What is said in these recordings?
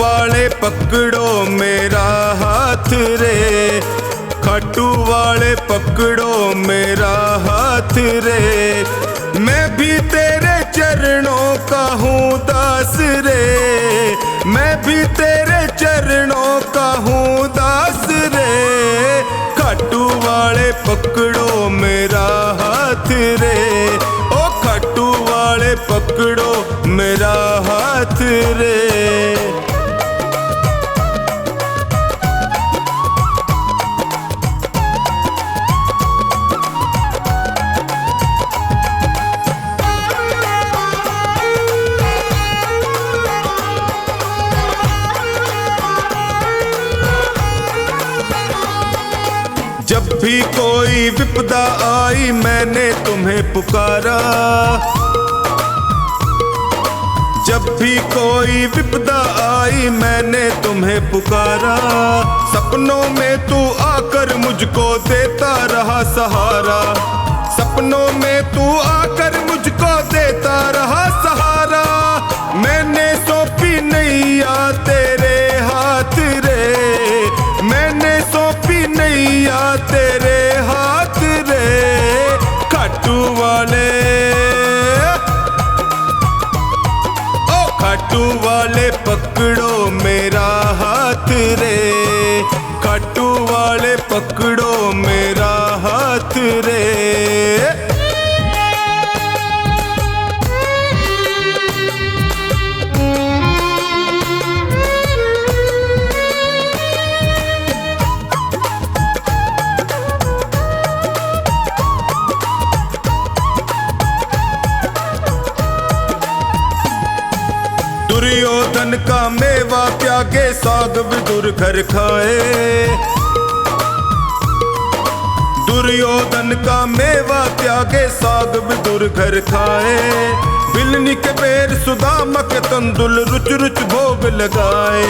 वाले पकड़ो मेरा हाथ रे, खाटू वाले पकड़ो मेरा हाथ रे। मैं भी तेरे चरणों का हूँ दास रे, मैं भी तेरे चरणों का हूँ दास रे। खाटू वाले पकड़ो मेरा हाथ रे, ओ खाटू वाले पकड़ो मेरा हाथ रे। जब भी कोई विपदा आई मैंने तुम्हें पुकारा, जब भी कोई विपदा आई मैंने तुम्हें पुकारा। सपनों में तू आकर मुझको देता रहा सहारा, सपनों में तू आकर मुझको देता रहा सहारा। मैंने सौंपी नैया तेरे हाथ रे, मैंने सौंपी नैया तेरे हाथ रे। खाटू वाले, ओ खाटू वाले पकड़ो मेरा हाथ रे, खाटू वाले पकड़ो मेरा हाथ रे। दुर्योधन का मेवा त्यागे साग विदुर घर खाए, दुर्योधन का मेवा त्यागे साग विदुर घर खाए। बिलनी के पैर सुदामा के तंदुल रुच रुच भोग लगाए,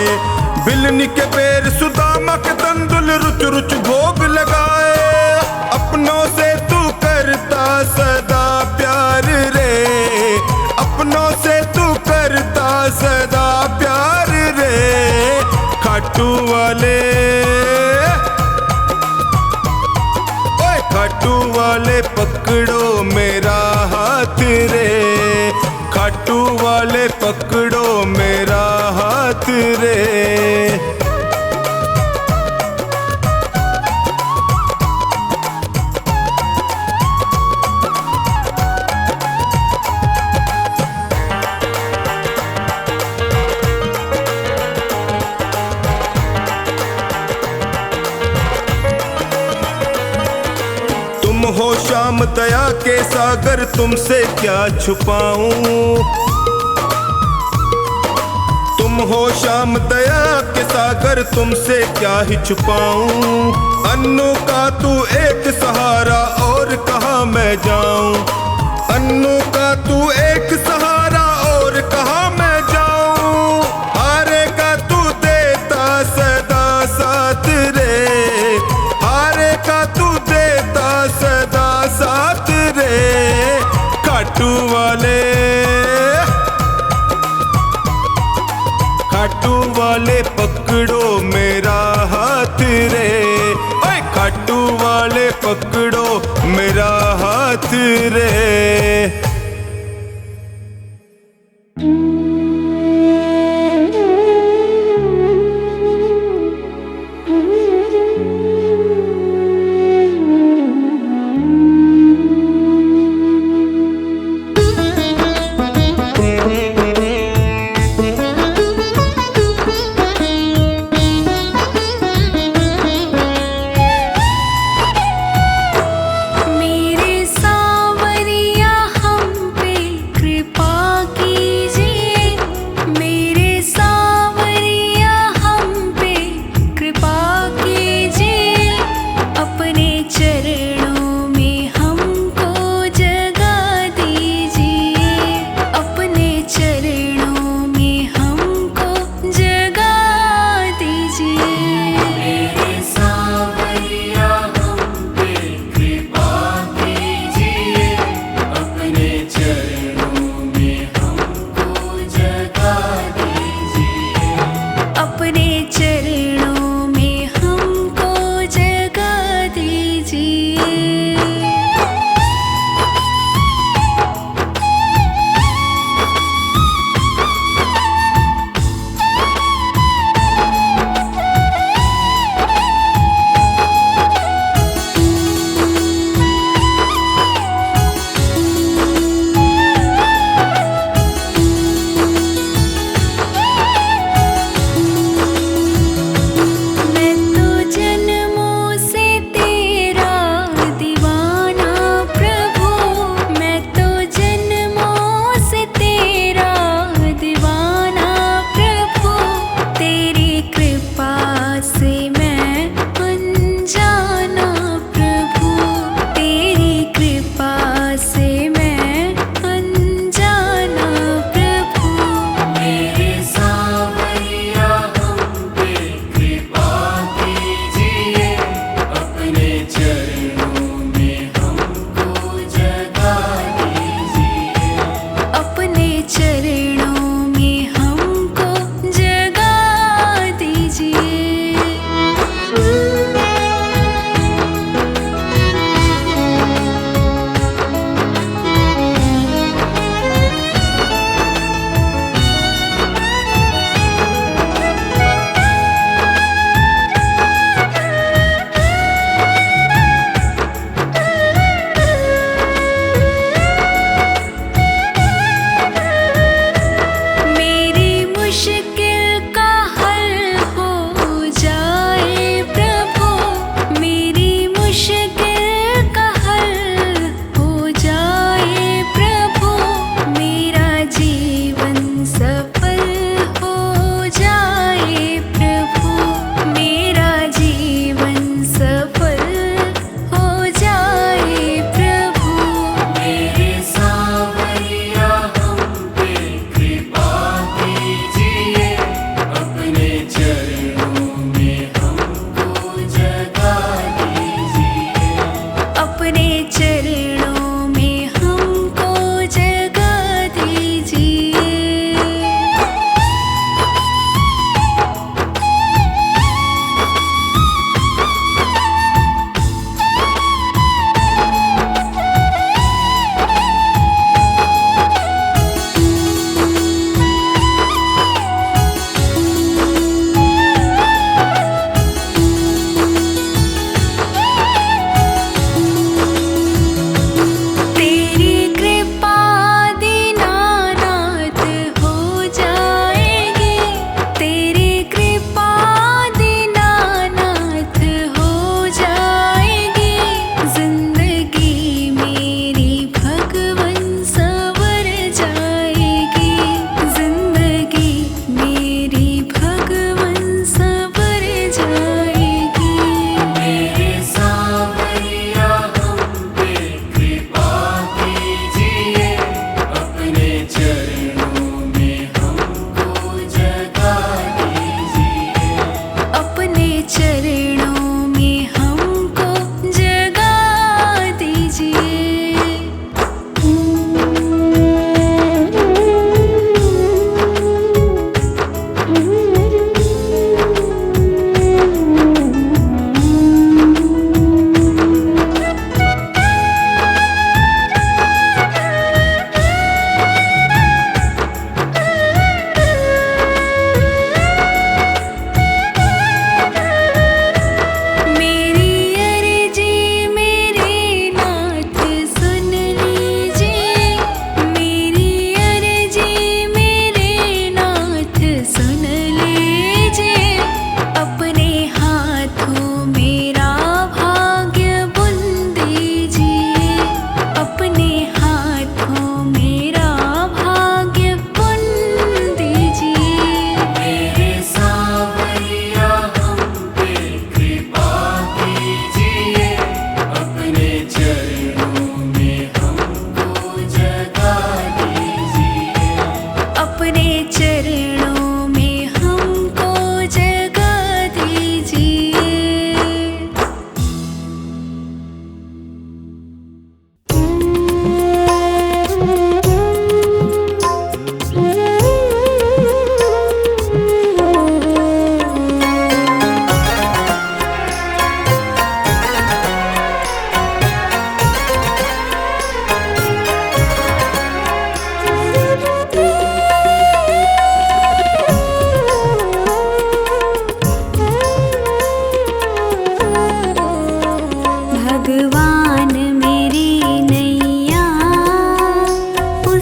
बिलनी के पैर सुदामा के तंदुल रुच रुच भोग लगाए। अपनों से तू करता सदा प्यार रे, अपनों से तू करता सदा प्यार रे। खाटू वाले, ओए खाटू वाले पकड़ो मेरा हाथ रे, खाटू वाले पकड़ो मेरा हाथ रे। तुम हो श्याम दया के सागर तुमसे क्या छुपाऊं, तुम हो श्याम दया के सागर तुमसे क्या ही छुपाऊं। अन्नू का तू एक सहारा और कहाँ मैं जाऊं, अन्नू का तू एक सहारा और कहाँ मैं जाऊं। हारे का तू देता सदा साथ रे, हारे का तू देता सदा साथ रे। खाटू वाले, खाटू वाले पकड़ो मेरा हाथ रे, ओए खाटू वाले पकड़ो मेरा हाथ रे। मेरे सांवरिया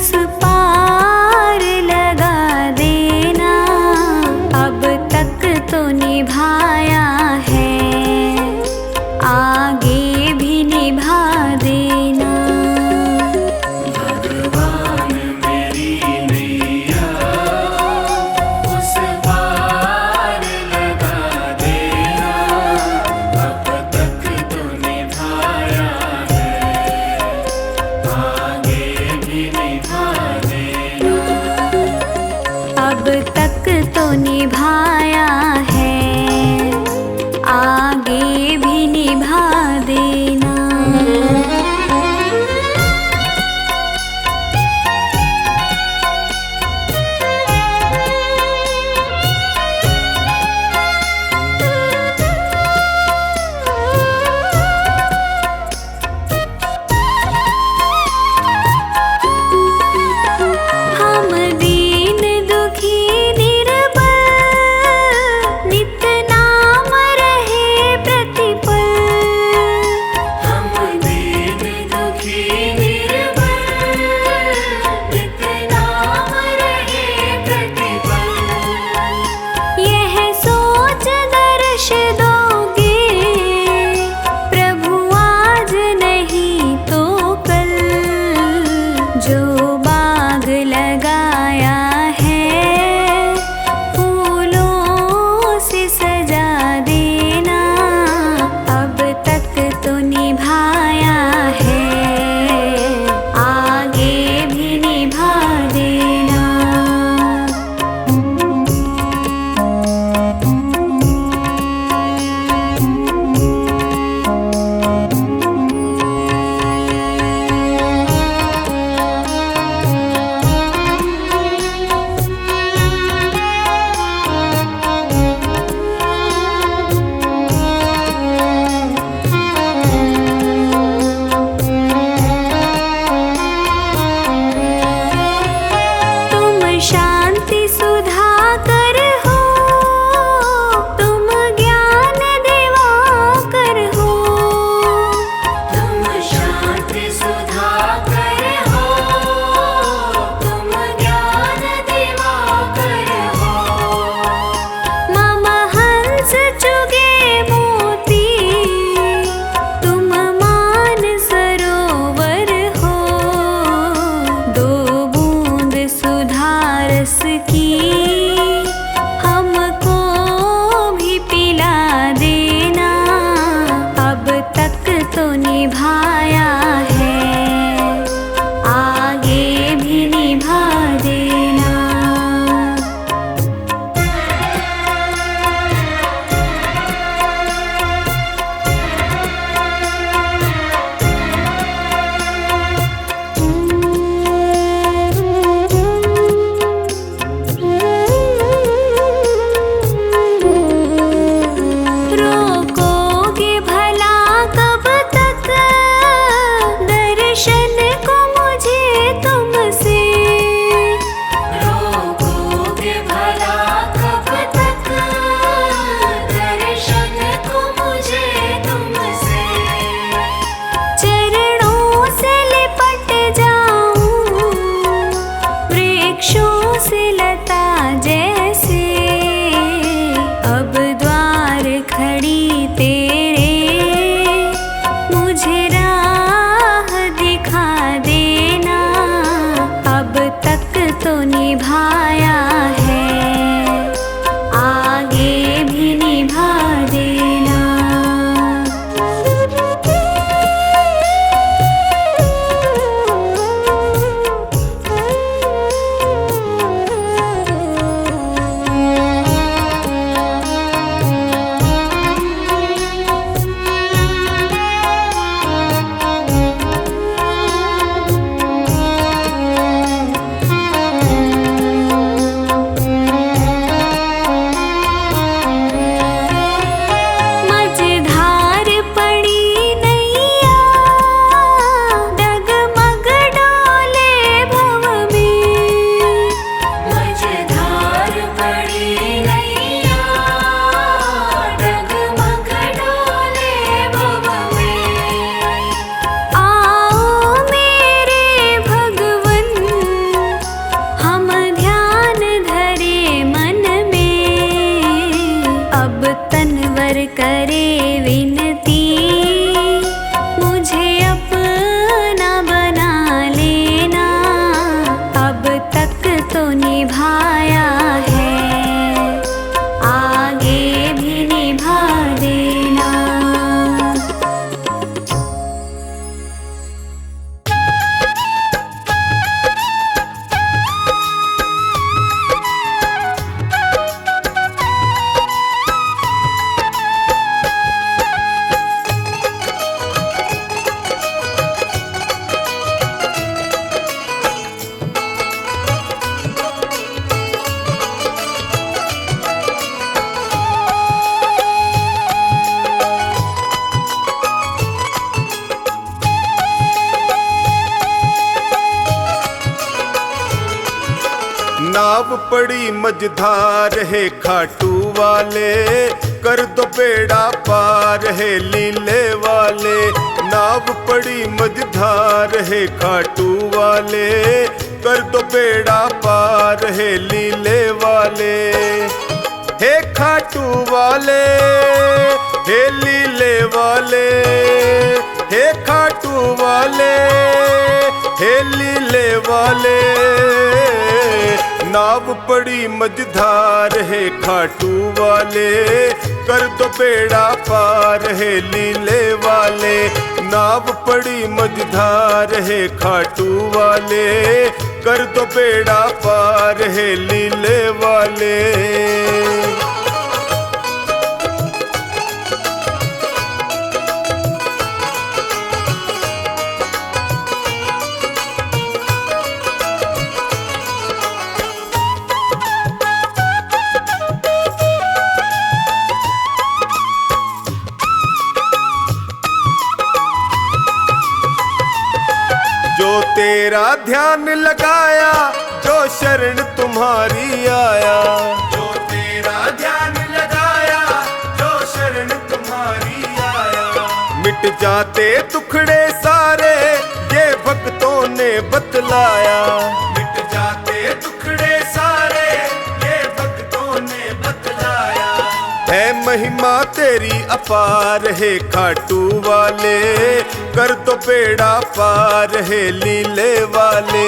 उस पार लगा देना। अब तक तो निभाया है, आगे भी निभा देना। भगवान मेरी नैया उस पार लगा देना। अब तक तो निभाया है, आगे भी निभा देना। अब तक तो निभाया है, आगे भी निभा देना। हम दीन दुखी निर्बल, नित नाम रहे प्रतिपल। हम दीन दुखी निर्बल, नित नाम रहे प्रतिपल। यह सोच दर्श दोगे, प्रभु आज नहीं तो कल। जो बाग लगाया है, फूलों से सजा देना। अब तक तो निभाया है, आगे भी निभा देना। नाव पड़ी मझधार है खाटू वाले, कर दो बेड़ा पार है लीले वाले। नाव पड़ी मझधार है खाटू वाले, कर दो बेड़ा पार है लीले वाले। हे खाटू वाले, हे लीले वाले, हे खाटू वाले, हे लीले वाले। नाव पड़ी मझधार है खाटू वाले, कर दो बेड़ा पार है लीले वाले। नाव पड़ी मझधार है खाटू वाले, कर दो बेड़ा पार है लीले वाले। जो तेरा ध्यान लगाया, जो शरण तुम्हारी आया। जो तेरा ध्यान लगाया, जो शरण तुम्हारी आया। मिट जाते दुखड़े सारे, ये भक्तों ने बतलाया। मिट जाते दुखड़े सारे, ये भक्तों ने बतलाया। है महिमा तेरी अपार है खाटू वाले, कर दो बेड़ा पार है लीले वाले।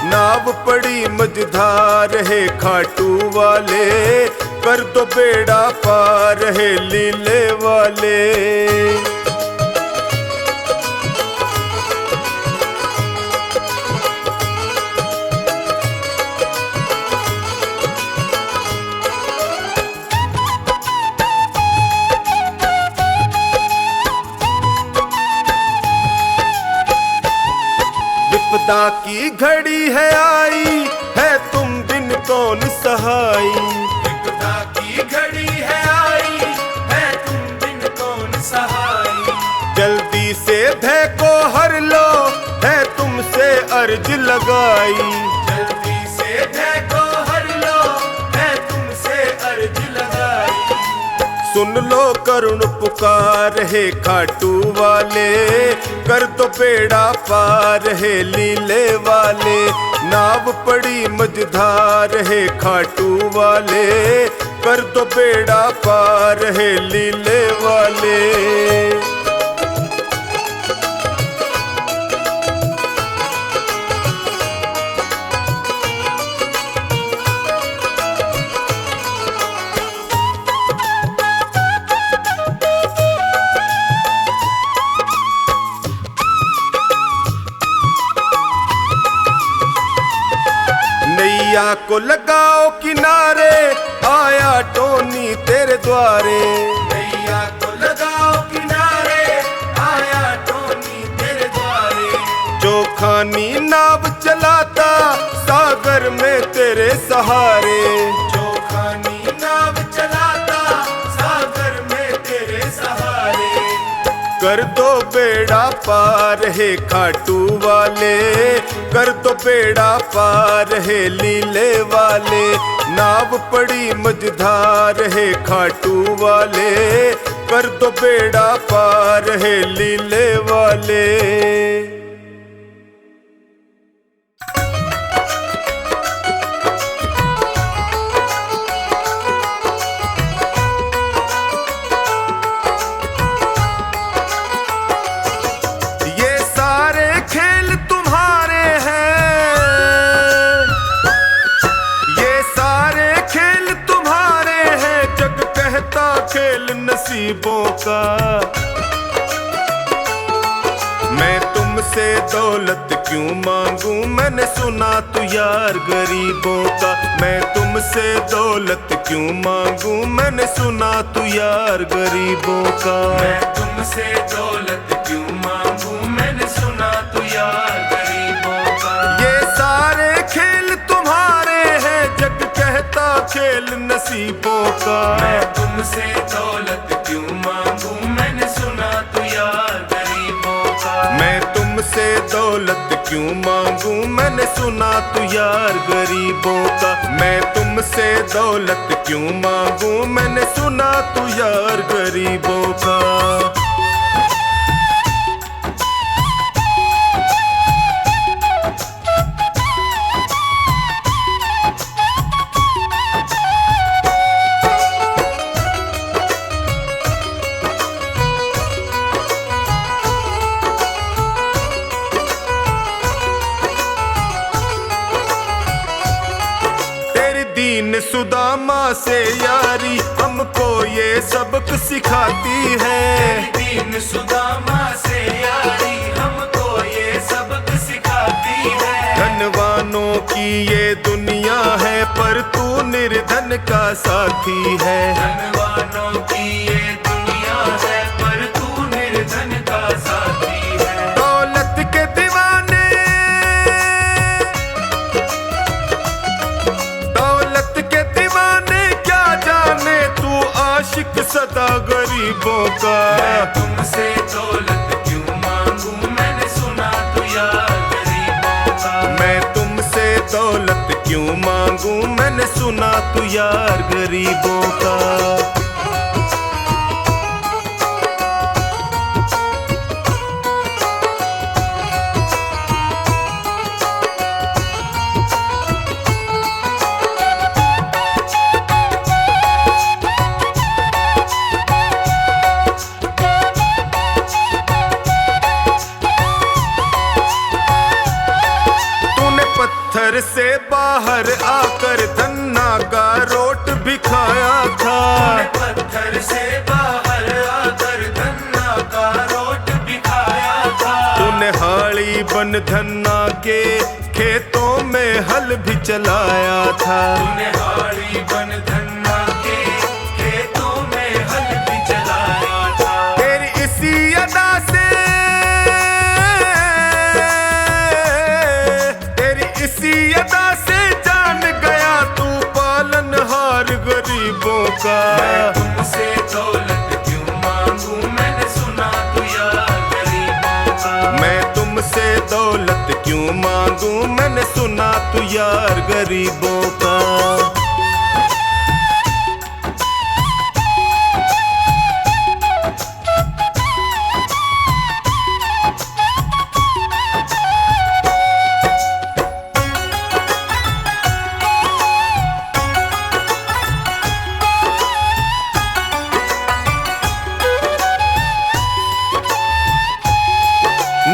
नाव पड़ी मझधार है खाटू वाले, कर दो बेड़ा पार है लीले वाले। विपदा की घड़ी है आई, है तुम बिन कौन सहाई। विपदा की घड़ी है आई, है तुम बिन कौन सहाई। जल्दी से भय को हर लो, है तुमसे अर्ज लगाई। जल्दी से भय को हर लो, है तुमसे अर्ज लगाई। सुन लो करुण पुकार है खाटू वाले, कर दो बेड़ा पार है लीले वाले। नाव पड़ी मझधार है खाटू वाले, कर दो बेड़ा पार है लीले वाले। नैया को लगाओ किनारे, आया टोनी तेरे द्वारे। नैया को लगाओ किनारे, आया टोनी तेरे द्वारे। जो खानी नाव चलाता, सागर में तेरे सहारे। जो खानी नाव चलाता, सागर में तेरे सहारे। कर दो बेड़ा पार है खाटू वाले, कर दो बेड़ा पार है लीले वाले। नाव पड़ी मझधार है खाटू वाले, कर दो बेड़ा पार है लीले वाले। खेल नसीबों का, मैं तुमसे दौलत क्यों मांगूं, मैंने सुना तू यार गरीबों का। मैं तुमसे दौलत क्यों मांगूं, मैंने सुना तू यार गरीबों का। मैं तुमसे दौलत क्यों मांगूं, मैंने सुना तू यार गरीबों का। ये सारे खेल तुम्हारे हैं, जग कहता खेल नसीबों का। मैं तुमसे दौलत क्यों मांगूं, मैंने सुना तू यार गरीबों का। मैं तुमसे दौलत क्यों मांगूं, मैंने सुना सुना तू यार गरीबों का। मैं तुमसे दौलत क्यों मांगूं, मैंने सुना तू यार गरीबों का। दीन सुदामा से यारी हमको ये सबक सिखाती है। दीन सुदामा से यारी हमको ये सबक सिखाती है। धनवानों की ये दुनिया है पर तू निर्धन का साथी है। धनवानों की ये दुनिया है पर तू निर्धन का साथी है। दौलत के दीवाने, दौलत के दीवाने क्या जाने तू आशिक सदा गरीबों का। मैं तुमसे दौलत क्यों मांगूं, मैंने सुना तू यार गरीबों का। मैं तुमसे दौलत क्यों मांगूं, मैंने सुना तू यार गरीबों का। पत्थर से बाहर आकर धन्ना का रोट भी खाया था। पत्थर से बाहर आकर धन्ना का रोट भी खाया था। तूने हाड़ी बन धन्ना के खेतों में हल भी चलाया था। तूने हाड़ी बन धन्ना के खेतों में हल भी चलाया था। तेरी इसी अदा से, इसी अदा से जान गया तू पालनहार गरीबों का। मैं तुमसे दौलत क्यों मांगूं, मैंने सुना तू यार गरीबों का। मैं तुमसे दौलत क्यों मांगूं, मैंने सुना तू यार गरीबों का।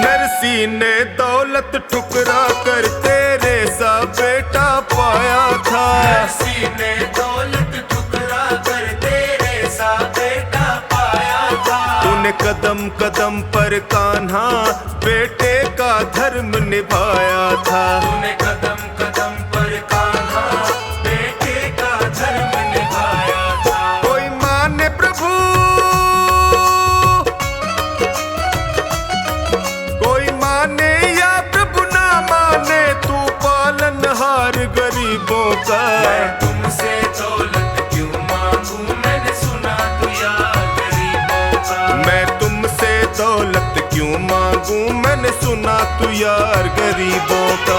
नरसी ने दौलत ठुकरा कर तेरे सा बेटा पाया था। नरसी ने दौलत ठुकरा कर तेरे सा बेटा पाया था। तूने कदम कदम पर कान्हा बेटे का धर्म निभाया था। तूने कदम कदम पर कान्हा बेटे का धर्म निभाया था। कोई माने प्रभु, कोई माने या प्रभु ना माने तू पालनहार गरीबों का। मैं तुमसे दौलत क्यों मांगूं, मैंने सुना तू यार गरीबों का। मैं तुमसे दौलत क्यों मांगूं, मैंने सुना तू यार गरीबों का।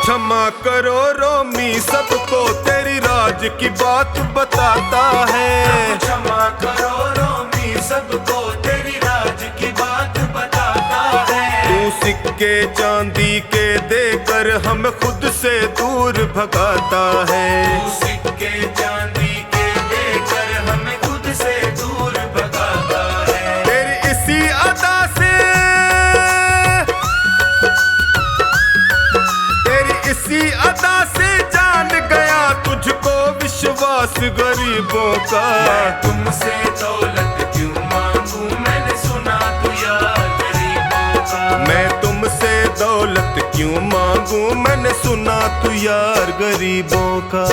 क्षमा करो रोमी सबको तेरी राज की बात बताता है। क्षमा करो रोमी सबको तेरी राज की बात बताता है। तू सिक्के चांदी के देकर हम खुद से दूर भगाता है। तू सिक्के चांदी के देकर हमें खुद से दूर भगाता है। तेरी इसी अदा से, इसी अदा से जान गया तुझको विश्वास गरीबों का। मैं तुमसे दौलत क्यों मांगूं, मैंने सुना तू यार गरीबों का। मैं तुमसे दौलत क्यों मांगूं, मैंने सुना तू यार गरीबों का।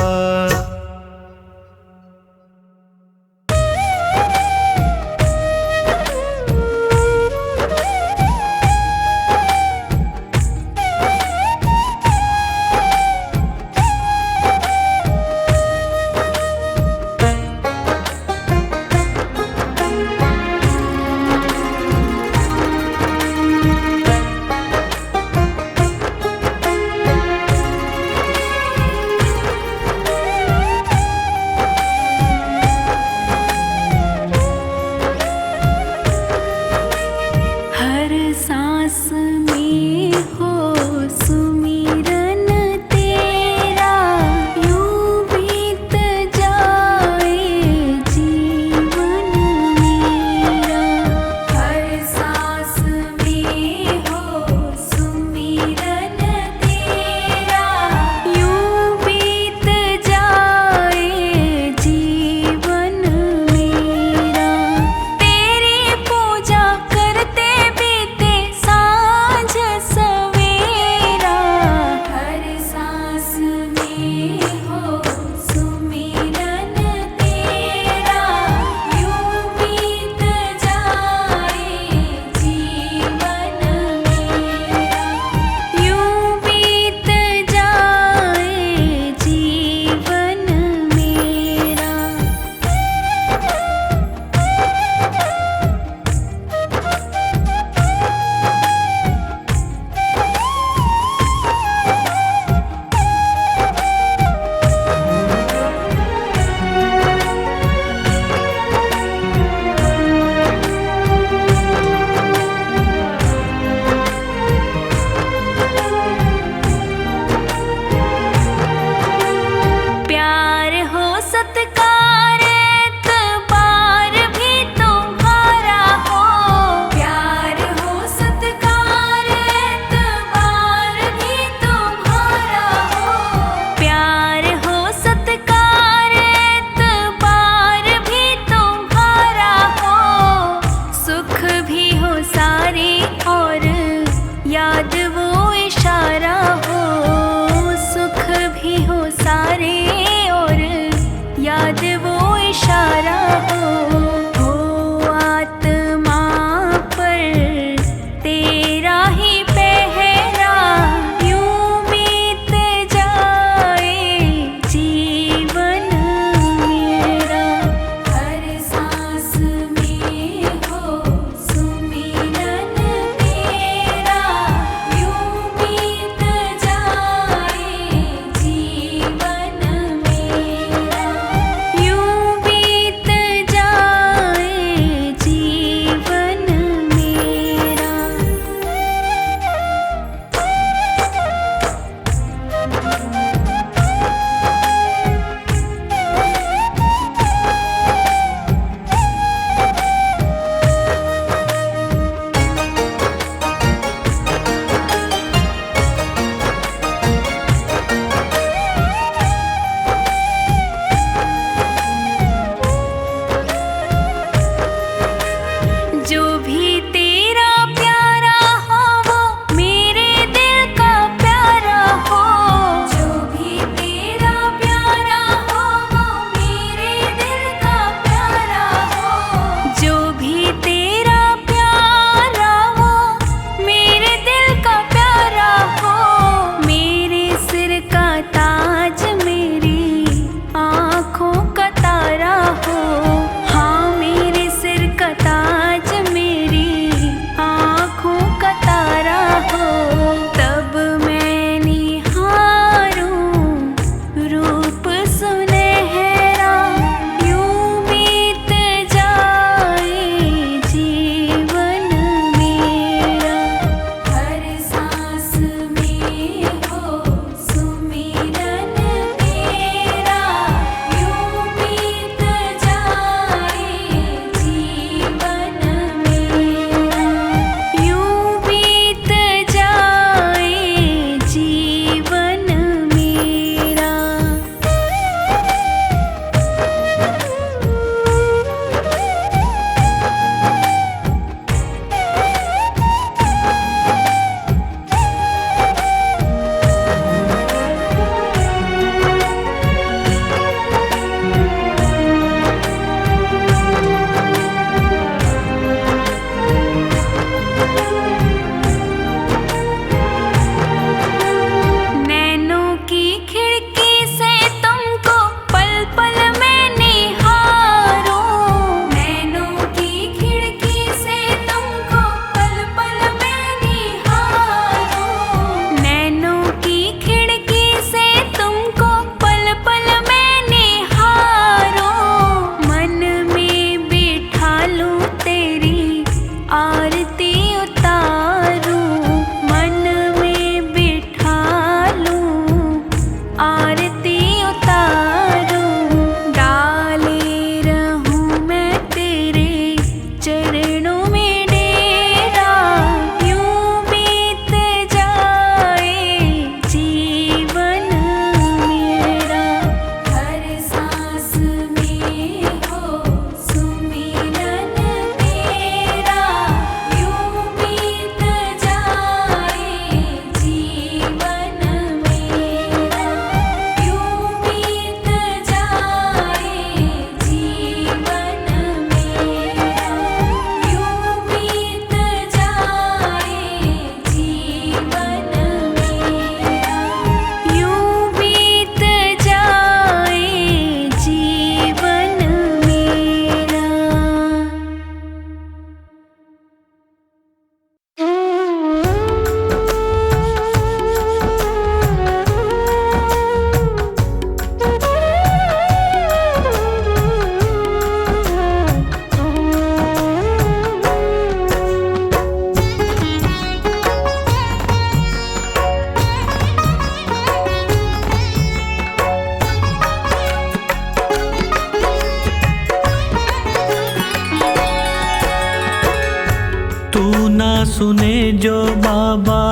सुने जो बाबा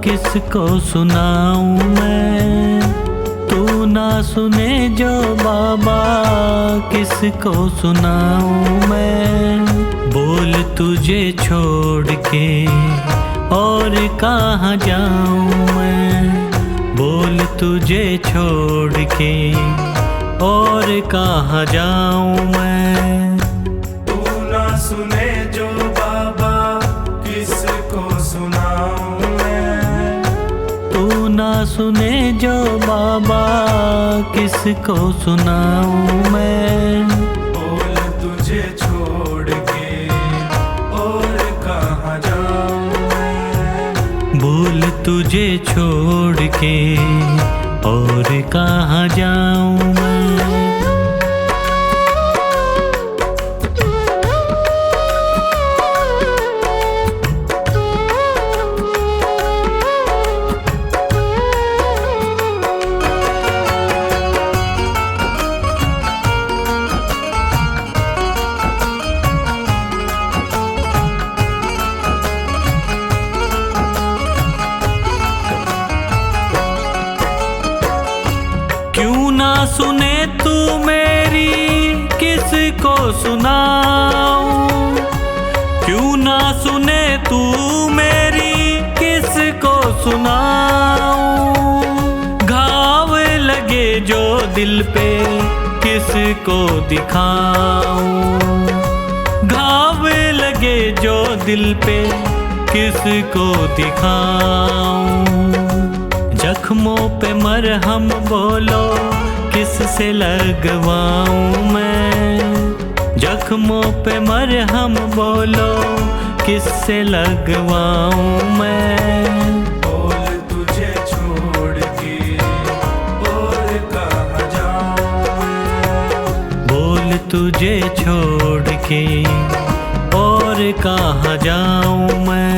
किसको सुनाऊं मैं, तू ना सुने जो बाबा किसको सुनाऊं मैं। बोल तुझे छोड़ के और कहाँ जाऊं मैं, बोल तुझे छोड़ के और कहाँ जाऊं मैं। तू ना सुने जो बाबा किसको सुनाऊं मैं, तू ना सुने जो बाबा किसको सुनाऊं मैं। बोल तुझे छोड़ के और कहाँ जाऊं मैं, बोल तुझे छोड़ के और कहाँ जाऊं मैं। क्यों ना सुने तू मेरी किसको सुनाऊं, क्यों ना सुने तू मेरी किसको सुनाऊं। घाव लगे जो दिल पे किसको दिखाऊं, घाव लगे जो दिल पे किसको दिखाऊं। जख्मों पे मरहम बोलो किससे लगवाऊं मैं, जख्मों पे मरहम बोलो किससे लगवाऊं मैं। बोल तुझे छोड़ के और कहाँ जाऊं मैं, बोल तुझे छोड़ के और कहाँ जाऊं मैं।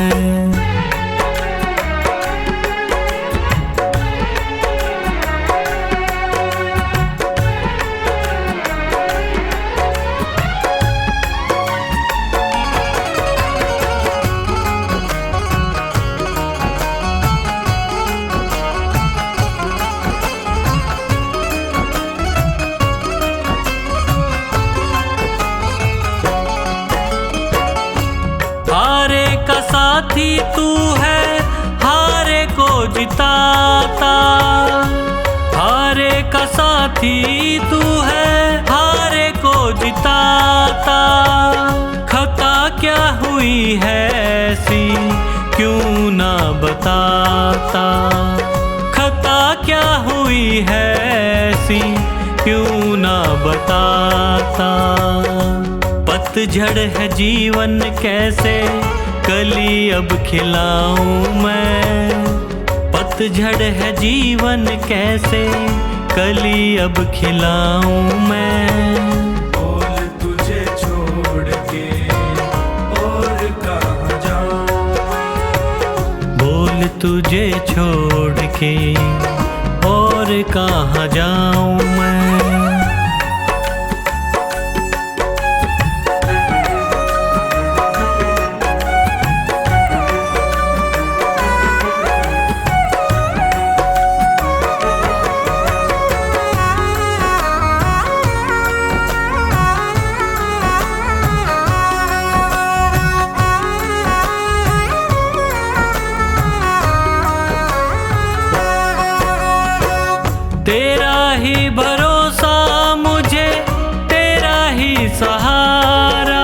हारे का साथी तू है, हारे को जिताता, हारे का साथी तू है, हारे को जिताता। खता क्या हुई है ऐसी क्यों ना बताता, खता क्या हुई है ऐसी क्यों ना बताता। पतझड़ है जीवन कैसे कली अब खिलाऊं मैं, पतझड़ है जीवन कैसे कली अब खिलाऊं मैं। बोल तुझे छोड़ के और कहाँ जाऊं मैं, बोल तुझे छोड़ के और कहाँ जाऊं मैं। तेरा ही भरोसा मुझे, तेरा ही सहारा,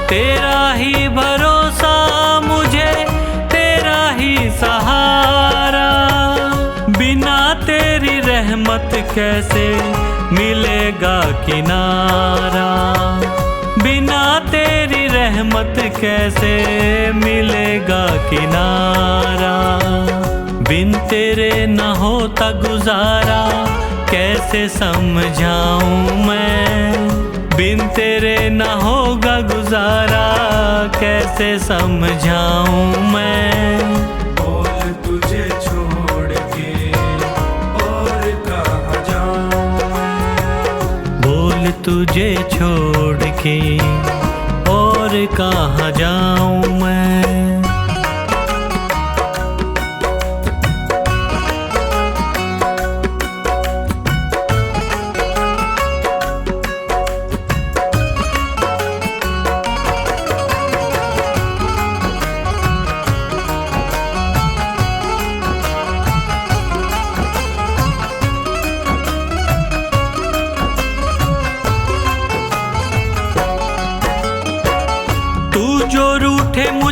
तेरा ही भरोसा मुझे, तेरा ही सहारा। बिना तेरी रहमत कैसे मिलेगा किनारा, बिना तेरी रहमत कैसे मिलेगा किनारा। बिन तेरे न होता गुजारा कैसे समझाऊं मैं, बिन तेरे न होगा गुजारा कैसे समझाऊं मैं। बोल तुझे छोड़ के और कहाँ जाऊं मैं, बोल तुझे छोड़ के और कहाँ जाऊं मैं।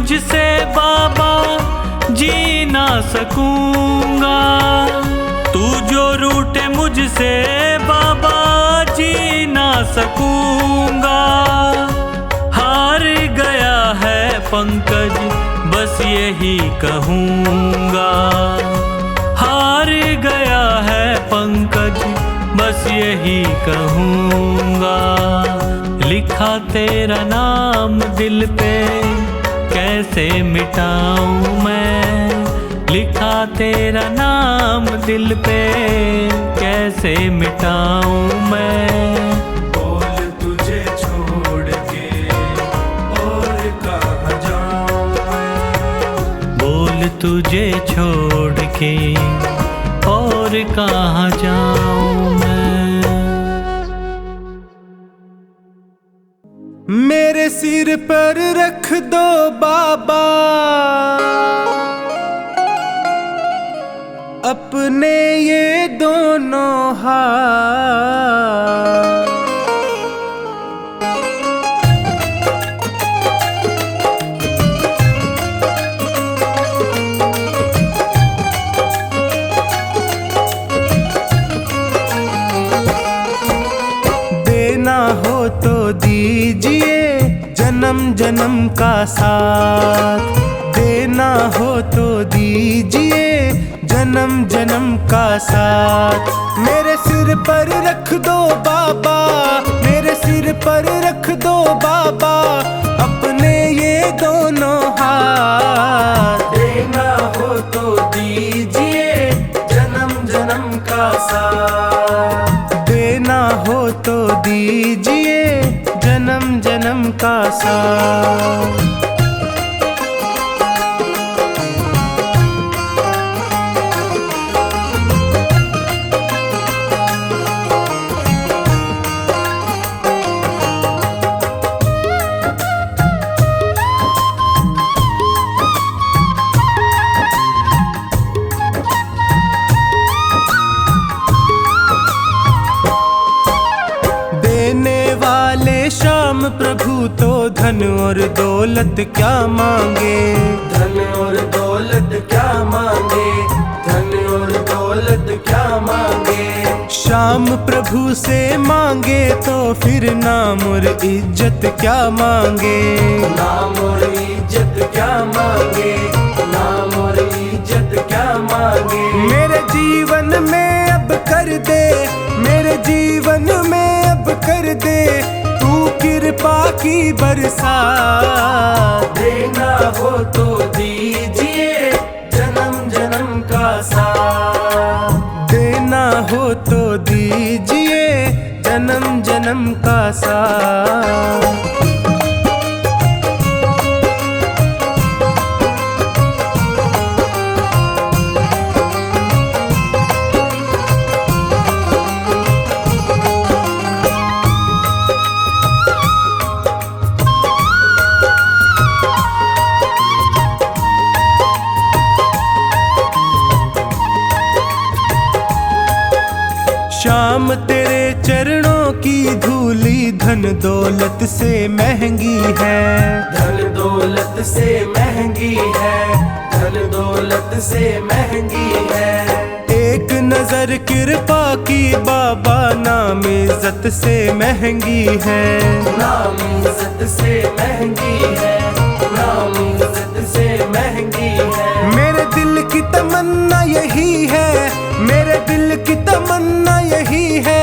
तुझसे बाबा जी ना सकूंगा। तू जो रूठे मुझसे बाबा जी ना सकूंगा। हार गया है पंकज बस यही कहूँगा। हार गया है पंकज बस यही कहूँगा। लिखा तेरा नाम दिल पे कैसे मिटाऊँ मैं। लिखा तेरा नाम दिल पे कैसे मिटाऊँ मैं। बोल तुझे छोड़ के और कहाँ जाऊँ मैं। बोल तुझे छोड़ के और कहाँ जाऊँ मैं। मेरे सिर पर रख दो बाबा अपने ये दोनों हाथ। देना हो तो दीजिए जन्म जन्म का साथ। देना हो तो दीजिए जन्म जन्म का साथ। मेरे सिर पर रख दो बाबा, मेरे सिर पर रख दो बाबा अपने ये दोनों हाथ। देना हो तो दीजिए जन्म जन्म का साथ। देना हो तो दीजिए जन्म जन्म का साथ। श्याम प्रभु तो धन और दौलत क्या मांगे। धन और दौलत क्या मांगे। धन और दौलत क्या मांगे। श्याम प्रभु से मांगे तो फिर नाम और इज्जत क्या मांगे। नाम और इज्जत क्या मांगे। नाम और इज्जत क्या मांगे। मेरे जीवन में अब कर दे, मेरे जीवन में अब कर दे तू कृपा की बरसात। देना हो तो दीजिए जन्म जन्म का साथ। देना हो तो दीजिए जन्म जन्म का साथ। श्याम तेरे चरणों की धूली धन दौलत से महंगी है। धन दौलत से महंगी है। धन दौलत से महंगी है। एक नजर कृपा की बाबा नाम इज्जत से महंगी है। नाम इज्जत से महंगी है। नाम इज्जत से महंगी है। मेरे दिल की तमन्ना यही है, मेरे दिल की तमन्ना यही है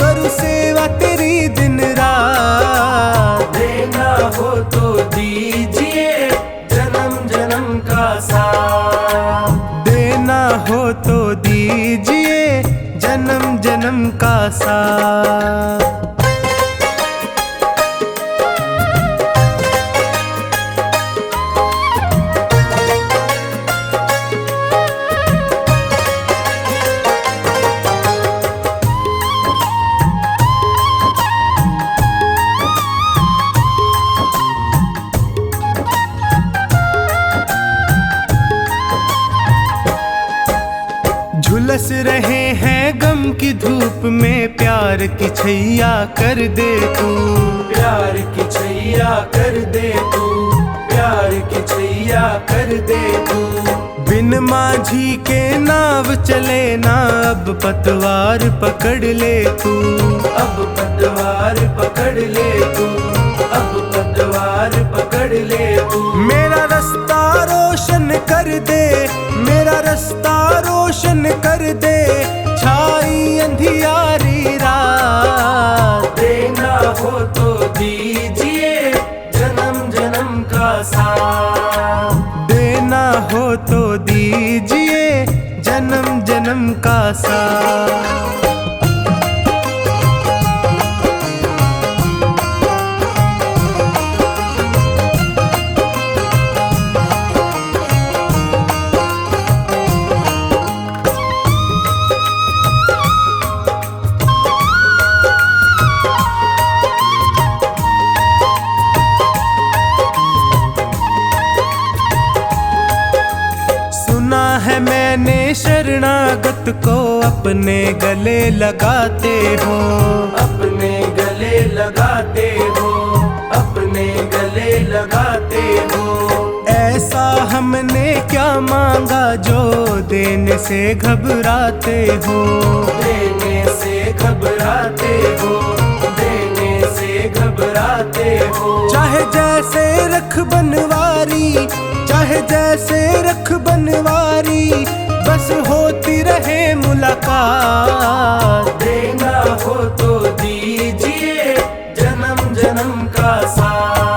करूँ सेवा तेरी दिन रात। देना हो तो दीजिए जन्म जन्म का साथ। देना हो तो दीजिए जन्म जन्म का साथ। झुलस रहे हैं गम की धूप में प्यार की छैया कर दे तू। प्यार की छैया कर दे तू। प्यार की दिया कर दे तू। बिन माझी के नाव चले ना, अब पतवार पकड़ ले तू। अब पतवार पकड़ ले तू, अब पतवार पकड़ ले तू। मेरा रास्ता रोशन कर दे, मेरा रास्ता रोशन कर दे, छाई अंधियारी रात। देना हो तो दीजिए जन्म जन्म का साथ। देना हो तो दीजिए जन्म जन्म का साथ। सुना है मैंने शरणागत को अपने गले लगाते हो। अपने गले लगाते हो, अपने गले लगाते हो। ऐसा हमने क्या मांगा जो देने से घबराते हो। देने से घबराते हो, देने से घबराते हो। चाहे जैसे रख बनवारी, चाहे जैसे रख बनवारी, बस होती रहे मुलाकात। देना हो तो दीजिए जन्म जन्म का साथ।